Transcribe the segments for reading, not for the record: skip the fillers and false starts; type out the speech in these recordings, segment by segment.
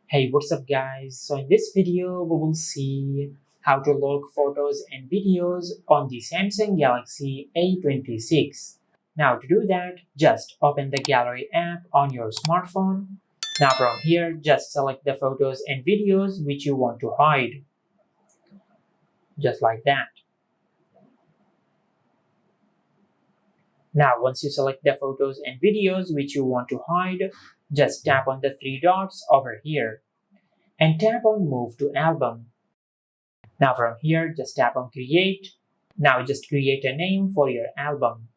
Hey, what's up guys? So in this video we will see how to lock photos and videos on the Samsung Galaxy A26. Now to do that, just open the Gallery app on your smartphone. Now from here, just select the photos and videos which you want to hide. Just like that. Now once you select the photos and videos which you want to hide, just tap on the three dots over here and tap on Move to Album. Now from here, just tap on Create. Now just create a name for your album.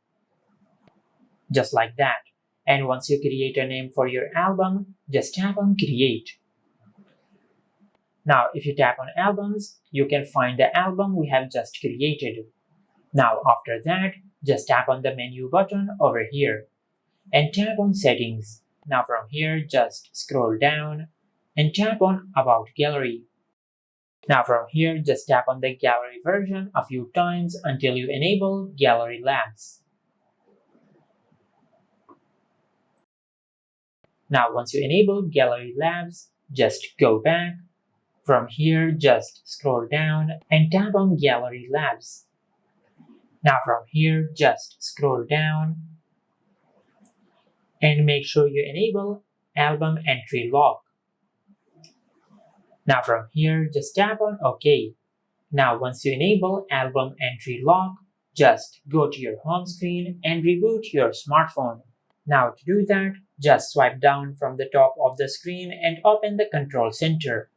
Just like that. And once you create a name for your album, just tap on Create. Now if you tap on Albums, you can find the album we have just created. Now after that, just tap on the menu button over here and tap on Settings. Now from here, just scroll down and tap on About Gallery. Now from here, just tap on the gallery version a few times until you enable Gallery Labs. Now once you enable Gallery Labs, just go back. From here, just scroll down and tap on Gallery Labs. Now from here, just scroll down and make sure you enable Album Entry Lock. Now from here, just tap on OK. Now once you enable Album Entry Lock, just go to your home screen and reboot your smartphone. Now to do that, just swipe down from the top of the screen and open the Control Center.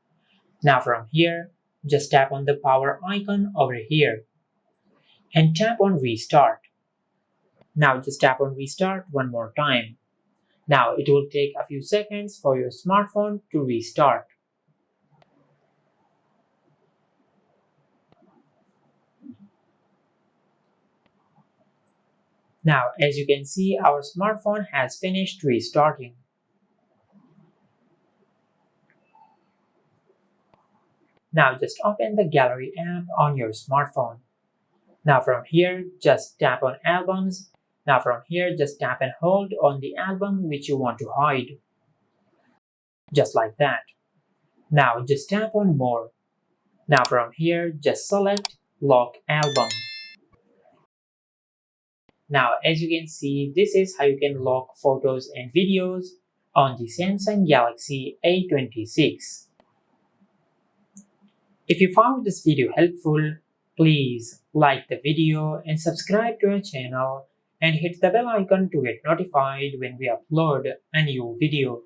Now from here, just tap on the power icon over here and tap on Restart. Now just tap on Restart one more time. Now it will take a few seconds for your smartphone to restart. Now, as you can see, our smartphone has finished restarting. Now just open the Gallery app on your smartphone. Now from here, just tap on Albums. Now from here, just tap and hold on the album which you want to hide. Just like that. Now just tap on More. Now from here, just select Lock Album. Now as you can see, this is how you can lock photos and videos on the Samsung Galaxy A26. If you found this video helpful, please like the video and subscribe to our channel and hit the bell icon to get notified when we upload a new video.